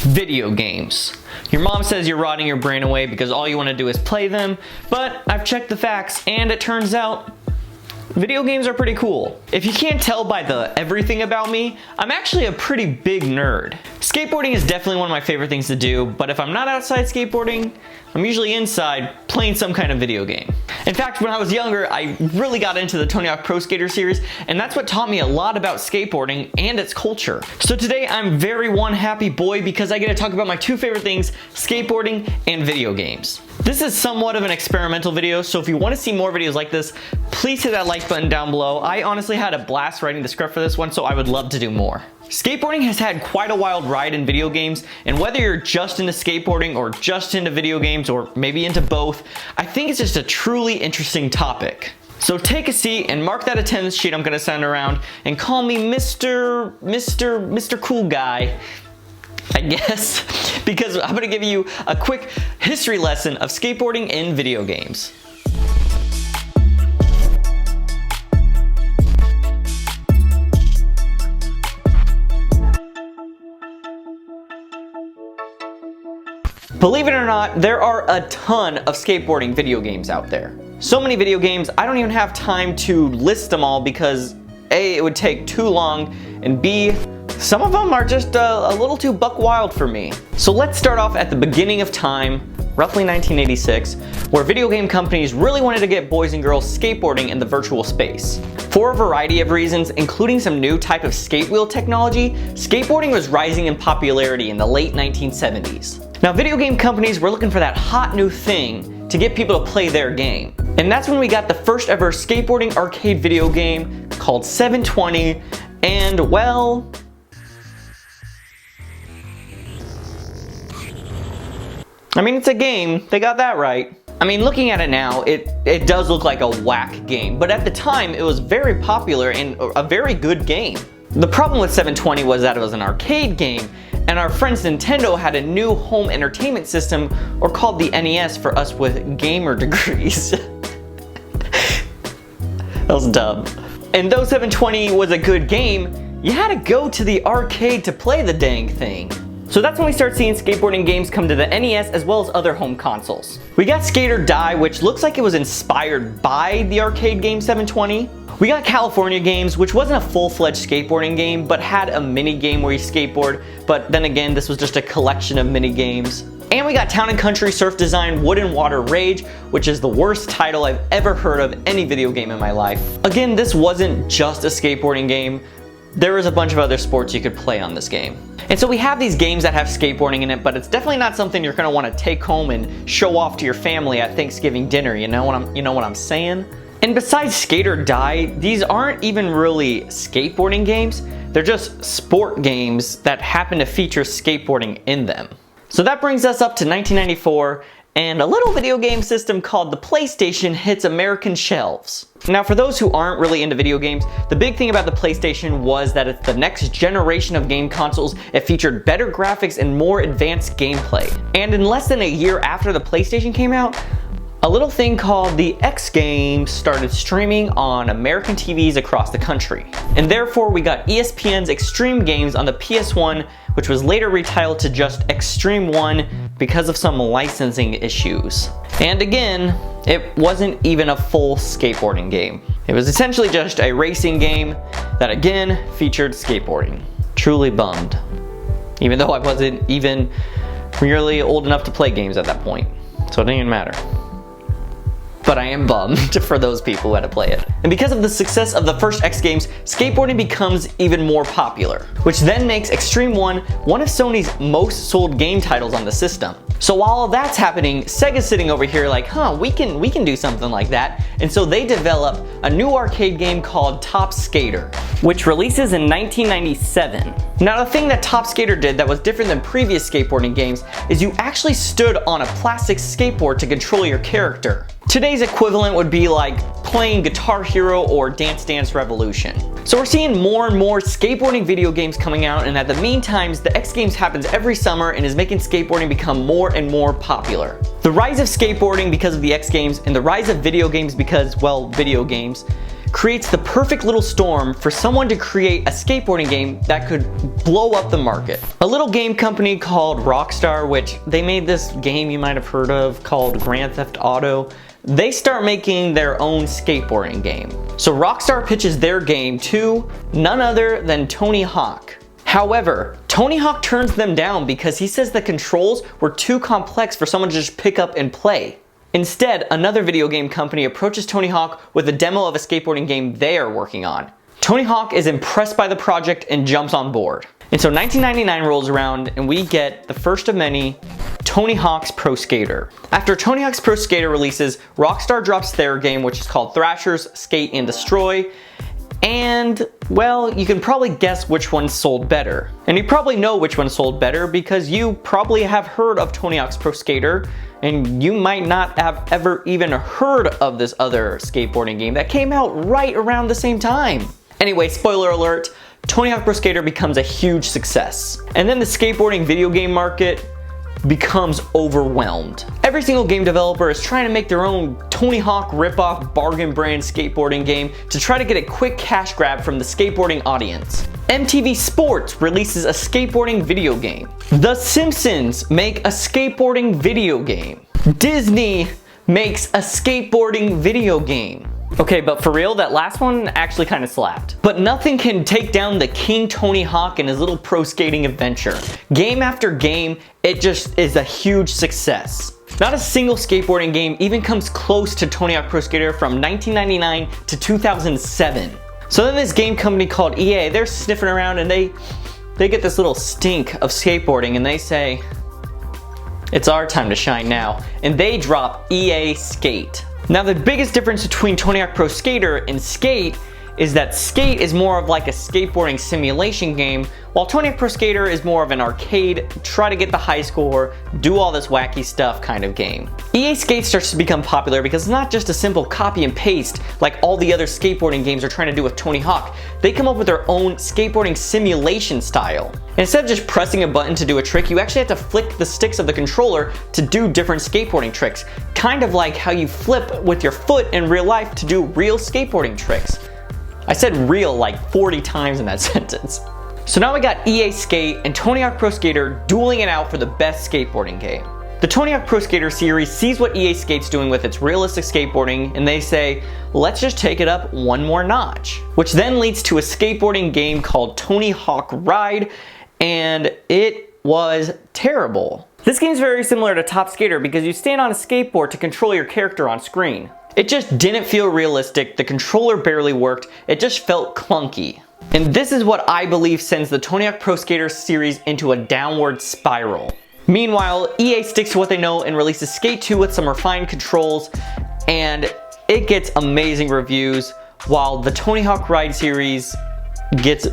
Video games. Your mom says you're rotting your brain away because all you want to do is play them, but I've checked the facts and it turns out video games are pretty cool. If you can't tell by the everything about me, I'm actually a pretty big nerd. Skateboarding is definitely one of my favorite things to do, but if I'm not outside skateboarding, I'm usually inside playing some kind of video game. In fact, when I was younger, I really got into the Tony Hawk Pro Skater series, and that's what taught me a lot about skateboarding and its culture. So today I'm very one happy boy because I get to talk about my two favorite things, skateboarding and video games. This is somewhat of an experimental video, so if you want to see more videos like this, please hit that like button down below. I honestly had a blast writing the script for this one, so I would love to do more. Skateboarding has had quite a wild ride in video games, and whether you're just into skateboarding or just into video games or maybe into both, I think it's just a truly interesting topic. So take a seat and mark that attendance sheet I'm gonna send around and call me Mr. Cool Guy, I guess, because I'm gonna give you a quick history lesson of skateboarding in video games. Believe it or not, there are a ton of skateboarding video games out there. So many video games, I don't even have time to list them all because A, it would take too long, and B, some of them are just a little too buck wild for me. So let's start off at the beginning of time, roughly 1986, where video game companies really wanted to get boys and girls skateboarding in the virtual space. For a variety of reasons, including some new type of skate wheel technology, skateboarding was rising in popularity in the late 1970s. Now, video game companies were looking for that hot new thing to get people to play their game. And that's when we got the first ever skateboarding arcade video game called 720, and well, I mean, it's a game, they got that right. I mean, looking at it now, it does look like a whack game, but at the time it was very popular and a very good game. The problem with 720 was that it was an arcade game, and our friends Nintendo had a new home entertainment system, or called the NES for us with gamer degrees. That was dumb. And though 720 was a good game, you had to go to the arcade to play the dang thing. So that's when we start seeing skateboarding games come to the NES as well as other home consoles. We got Skate or Die, which looks like it was inspired by the arcade game 720. We got California Games, which wasn't a full-fledged skateboarding game, but had a mini game where you skateboard, but then again, this was just a collection of mini games. And we got Town & Country Surf Design Wood and Water Rage, which is the worst title I've ever heard of any video game in my life. Again, this wasn't just a skateboarding game. There was a bunch of other sports you could play on this game. And so we have these games that have skateboarding in it, but it's definitely not something you're gonna wanna take home and show off to your family at Thanksgiving dinner, you know what I'm saying? And besides Skate or Die, these aren't even really skateboarding games, they're just sport games that happen to feature skateboarding in them. So that brings us up to 1994, and a little video game system called the PlayStation hits American shelves. Now, for those who aren't really into video games, the big thing about the PlayStation was that it's the next generation of game consoles. It featured better graphics and more advanced gameplay. And in less than a year after the PlayStation came out, a little thing called the X Games started streaming on American TVs across the country. And therefore we got ESPN's Extreme Games on the PS1, which was later retitled to just Extreme 1 because of some licensing issues. And again, it wasn't even a full skateboarding game. It was essentially just a racing game that again featured skateboarding. Truly bummed. Even though I wasn't even really old enough to play games at that point. So it didn't even matter. But I am bummed for those people who had to play it. And because of the success of the first X Games, skateboarding becomes even more popular, which then makes Extreme 1 one of Sony's most sold game titles on the system. So while all that's happening, Sega's sitting over here like, we can do something like that. And so they develop a new arcade game called Top Skater, which releases in 1997. Now, the thing that Top Skater did that was different than previous skateboarding games is you actually stood on a plastic skateboard to control your character. Today's equivalent would be like playing Guitar Hero or Dance Dance Revolution. So we're seeing more and more skateboarding video games coming out, and at the meantime, the X Games happens every summer and is making skateboarding become more and more popular. The rise of skateboarding because of the X Games and the rise of video games because, well, video games, creates the perfect little storm for someone to create a skateboarding game that could blow up the market. A little game company called Rockstar, which they made this game you might have heard of called Grand Theft Auto, they start making their own skateboarding game. So Rockstar pitches their game to none other than Tony Hawk. However, Tony Hawk turns them down because he says the controls were too complex for someone to just pick up and play. Instead, another video game company approaches Tony Hawk with a demo of a skateboarding game they are working on. Tony Hawk is impressed by the project and jumps on board. And so 1999 rolls around and we get the first of many, Tony Hawk's Pro Skater. After Tony Hawk's Pro Skater releases, Rockstar drops their game, which is called Thrasher's Skate and Destroy. And, well, you can probably guess which one sold better. And you probably know which one sold better because you probably have heard of Tony Hawk's Pro Skater, and you might not have ever even heard of this other skateboarding game that came out right around the same time. Anyway, spoiler alert, Tony Hawk Pro Skater becomes a huge success. And then the skateboarding video game market becomes overwhelmed. Every single game developer is trying to make their own Tony Hawk ripoff bargain brand skateboarding game to try to get a quick cash grab from the skateboarding audience. MTV Sports releases a skateboarding video game. The Simpsons make a skateboarding video game. Disney makes a skateboarding video game. Okay, but for real, that last one actually kind of slapped. But nothing can take down the King Tony Hawk and his little pro skating adventure. Game after game, it just is a huge success. Not a single skateboarding game even comes close to Tony Hawk Pro Skater from 1999 to 2007. So then this game company called EA, they're sniffing around and they get this little stink of skateboarding and they say, it's our time to shine now. And they drop EA Skate. Now the biggest difference between Tony Hawk Pro Skater and Skate is that Skate is more of like a skateboarding simulation game, while Tony Hawk Pro Skater is more of an arcade, try to get the high score, do all this wacky stuff kind of game. EA Skate starts to become popular because it's not just a simple copy and paste like all the other skateboarding games are trying to do with Tony Hawk. They come up with their own skateboarding simulation style. And instead of just pressing a button to do a trick, you actually have to flick the sticks of the controller to do different skateboarding tricks. Kind of like how you flip with your foot in real life to do real skateboarding tricks. I said real like 40 times in that sentence. So now we got EA Skate and Tony Hawk Pro Skater dueling it out for the best skateboarding game. The Tony Hawk Pro Skater series sees what EA Skate's doing with its realistic skateboarding and they say, let's just take it up one more notch. Which then leads to a skateboarding game called Tony Hawk Ride, and it was terrible. This game is very similar to Top Skater because you stand on a skateboard to control your character on screen. It just didn't feel realistic, the controller barely worked, it just felt clunky. And this is what I believe sends the Tony Hawk Pro Skater series into a downward spiral. Meanwhile, EA sticks to what they know and releases Skate 2 with some refined controls, and it gets amazing reviews, while the Tony Hawk Ride series gets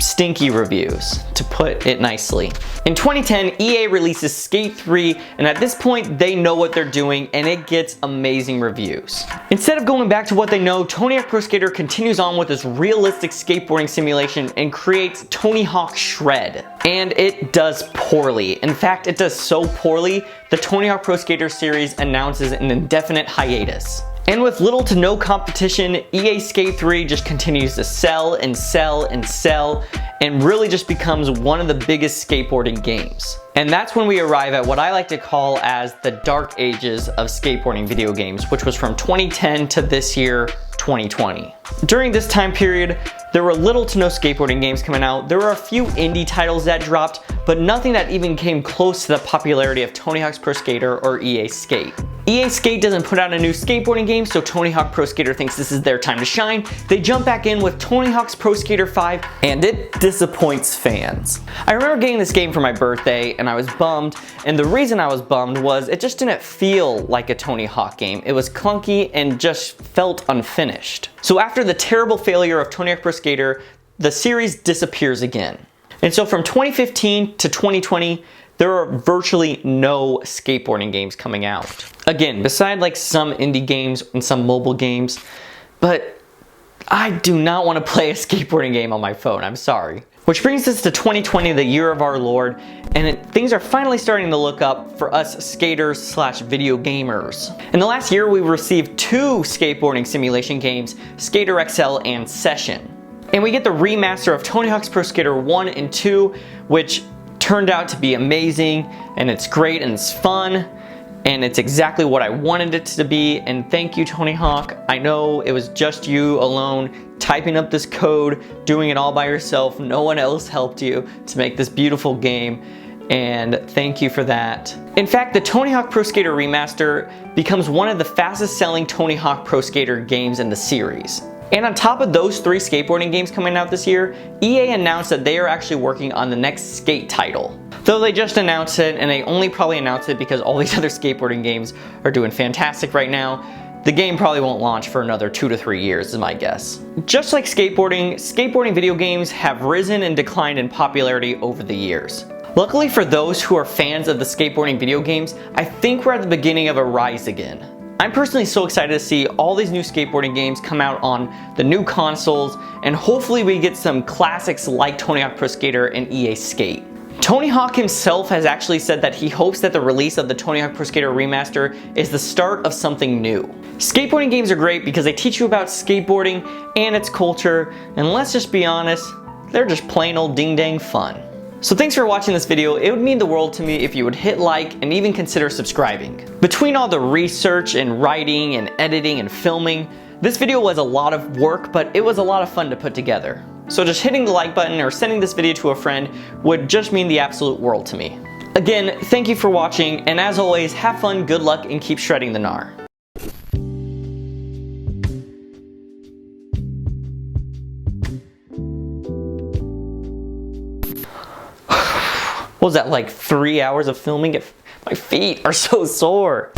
stinky reviews, to put it nicely. In 2010, EA releases Skate 3, and at this point, they know what they're doing, and it gets amazing reviews. Instead of going back to what they know, Tony Hawk Pro Skater continues on with this realistic skateboarding simulation and creates Tony Hawk Shred. And it does poorly. In fact, it does so poorly, the Tony Hawk Pro Skater series announces an indefinite hiatus. And with little to no competition, EA Skate 3 just continues to sell and sell and sell, and really just becomes one of the biggest skateboarding games. And that's when we arrive at what I like to call as the dark ages of skateboarding video games, which was from 2010 to this year, 2020. During this time period, there were little to no skateboarding games coming out. There were a few indie titles that dropped, but nothing that even came close to the popularity of Tony Hawk's Pro Skater or EA Skate. EA Skate doesn't put out a new skateboarding game, so Tony Hawk Pro Skater thinks this is their time to shine. They jump back in with Tony Hawk's Pro Skater 5, and it disappoints fans. I remember getting this game for my birthday, and I was bummed, and the reason I was bummed was it just didn't feel like a Tony Hawk game. It was clunky and just felt unfinished. So after the terrible failure of Tony Hawk Pro Skater, the series disappears again. And so from 2015 to 2020, there are virtually no skateboarding games coming out. Again, beside like some indie games and some mobile games, but I do not want to play a skateboarding game on my phone, I'm sorry. Which brings us to 2020, the year of our Lord, and things are finally starting to look up for us skaters slash video gamers. In the last year, we've received 2 skateboarding simulation games, Skater XL and Session. And we get the remaster of Tony Hawk's Pro Skater 1 and 2, which turned out to be amazing, and it's great and it's fun, and it's exactly what I wanted it to be. And thank you, Tony Hawk. I know it was just you alone typing up this code, doing it all by yourself. No one else helped you to make this beautiful game, and thank you for that. In fact, the Tony Hawk Pro Skater Remaster becomes one of the fastest selling Tony Hawk Pro Skater games in the series. And on top of those 3 skateboarding games coming out this year, EA announced that they are actually working on the next Skate title. Though they just announced it, and they only probably announced it because all these other skateboarding games are doing fantastic right now, the game probably won't launch for another 2 to 3 years is my guess. Just like skateboarding video games have risen and declined in popularity over the years. Luckily for those who are fans of the skateboarding video games, I think we're at the beginning of a rise again. I'm personally so excited to see all these new skateboarding games come out on the new consoles, and hopefully we get some classics like Tony Hawk Pro Skater and EA Skate. Tony Hawk himself has actually said that he hopes that the release of the Tony Hawk Pro Skater Remaster is the start of something new. Skateboarding games are great because they teach you about skateboarding and its culture, and let's just be honest, they're just plain old ding-dang fun. So thanks for watching this video. It would mean the world to me if you would hit like and even consider subscribing. Between all the research and writing and editing and filming, this video was a lot of work, but it was a lot of fun to put together. So just hitting the like button or sending this video to a friend would just mean the absolute world to me. Again, thank you for watching, and as always, have fun, good luck, and keep shredding the gnar. What was that, like 3 hours of filming? My feet are so sore.